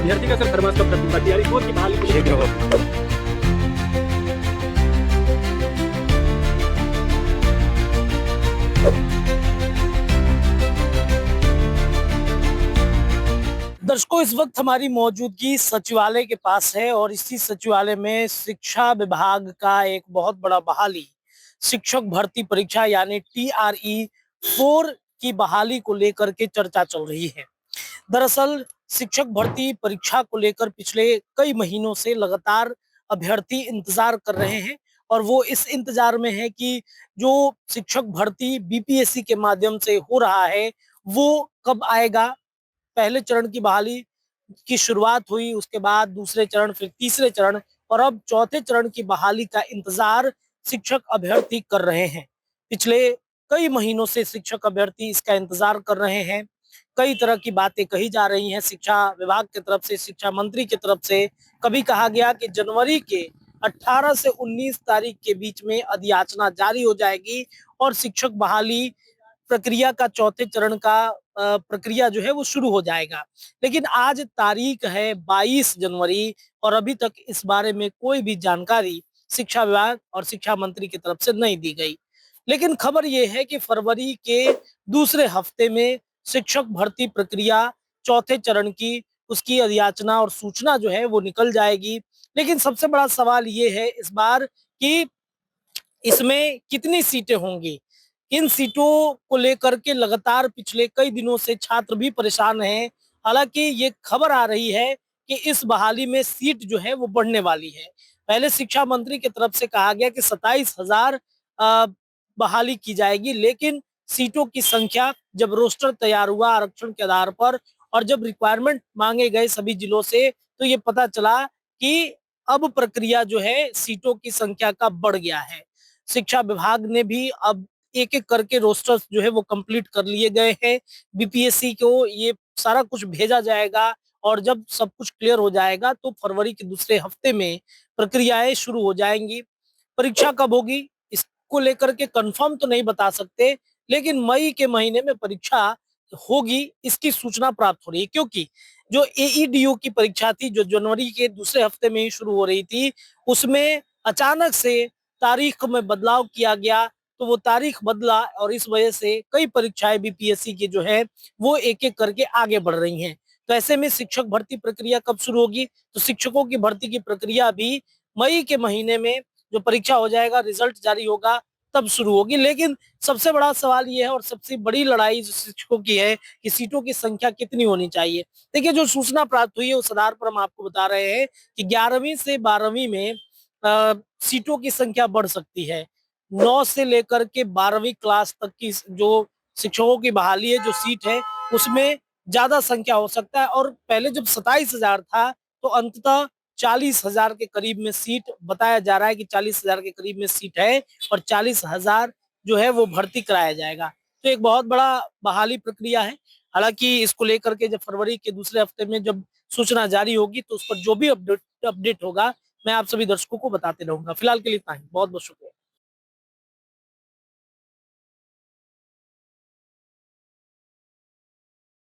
अभ्यर्थी का sir thermos का तैयारी की बहाली को लेकर दर्शकों, इस वक्त हमारी मौजूदगी सचिवालय के पास है और इसी सचिवालय में शिक्षा विभाग का एक बहुत बड़ा बहाली शिक्षक भर्ती परीक्षा यानी TRE-4 की बहाली को लेकर के चर्चा चल रही है। दरअसल शिक्षक भर्ती परीक्षा को लेकर पिछले कई महीनों से लगातार अभ्यर्थी इंतजार कर रहे हैं और वो इस इंतजार में है कि जो शिक्षक भर्ती BPSC के माध्यम से हो रहा है वो कब आएगा। पहले चरण की बहाली की शुरुआत हुई, उसके बाद दूसरे चरण, फिर तीसरे चरण और अब चौथे चरण की बहाली का इंतजार शिक्षक अभ्यर्थी कर रहे हैं। पिछले कई महीनों से शिक्षक अभ्यर्थी इसका इंतजार कर रहे हैं। कई तरह की बातें कही जा रही हैं शिक्षा विभाग की तरफ से, शिक्षा मंत्री की तरफ से। कभी कहा गया कि जनवरी के 18 से 19 तारीख के बीच में अधियाचना जारी हो जाएगी और शिक्षक बहाली प्रक्रिया का चौथे चरण का प्रक्रिया जो है वो शुरू हो जाएगा। लेकिन आज तारीख है 22 जनवरी और अभी तक इस बारे में कोई भी जानकारी शिक्षा विभाग और शिक्षा मंत्री की तरफ से नहीं दी गई। लेकिन खबर ये है कि फरवरी के दूसरे हफ्ते में शिक्षक भर्ती प्रक्रिया चौथे चरण की उसकी अधियाचना और सूचना जो है वो निकल जाएगी। लेकिन सबसे बड़ा सवाल ये है इस बार कि इसमें कितनी सीटें होंगी। इन सीटों को लेकर के लगातार पिछले कई दिनों से छात्र भी परेशान हैं। हालांकि ये खबर आ रही है कि इस बहाली में सीट जो है वो बढ़ने वाली है। पहले शिक्षा मंत्री की तरफ से कहा गया कि 27,000 बहाली की जाएगी, लेकिन सीटों की संख्या जब रोस्टर तैयार हुआ आरक्षण के आधार पर और जब रिक्वायरमेंट मांगे गए सभी जिलों से, तो ये पता चला कि अब प्रक्रिया जो है सीटों की संख्या का बढ़ गया है। शिक्षा विभाग ने भी अब एक-एक करके रोस्टर्स जो है वो कंप्लीट कर लिए गए हैं। BPSC को ये सारा कुछ भेजा जाएगा और जब सब कुछ क्लियर हो जाएगा तो फरवरी के दूसरे हफ्ते में प्रक्रियाएं शुरू हो जाएंगी। परीक्षा कब होगी इसको लेकर के कंफर्म तो नहीं बता सकते, लेकिन मई के महीने में परीक्षा होगी इसकी सूचना प्राप्त हो रही है, क्योंकि जो AEDU की परीक्षा थी जो जनवरी के दूसरे हफ्ते में ही शुरू हो रही थी, उसमें अचानक से तारीख में बदलाव किया गया। तो वो तारीख बदला और इस वजह से कई परीक्षाएं BPSC की जो है वो एक-एक करके आगे बढ़ रही हैं। तो ऐसे में शिक्षक भर्ती प्रक्रिया कब शुरू होगी? तो शिक्षकों की भर्ती की प्रक्रिया भी मई के महीने में जो परीक्षा हो जाएगा, रिजल्ट जारी होगा, तब शुरू होगी। लेकिन सबसे बड़ा सवाल ये है और सबसे बड़ी लड़ाई जो शिक्षकों की है कि सीटों की संख्या कितनी होनी चाहिए। देखिए, जो सूचना प्राप्त हुई है उस आधार पर हम आपको बता रहे हैं कि 11वीं से 12वीं में सीटों की संख्या बढ़ सकती है। 9 से लेकर के 12वीं क्लास तक की जो शिक्षकों की बहाली है, जो सीट है, उसमें ज्यादा संख्या हो सकता है। और पहले जब 27,000 था तो अंततः 40,000 के करीब में सीट बताया जा रहा है कि 40,000 के करीब में सीट है और 40,000 जो है वो भर्ती कराया जाएगा। तो एक बहुत बड़ा बहाली प्रक्रिया है। हालांकि इसको लेकर के जब फरवरी के दूसरे हफ्ते में जब सूचना जारी होगी तो उस पर जो भी अपडेट अपडेट होगा मैं आप सभी दर्शकों को बताते रहूंगा। फिलहाल के लिए इतना ही। बहुत बहुत शुक्रिया।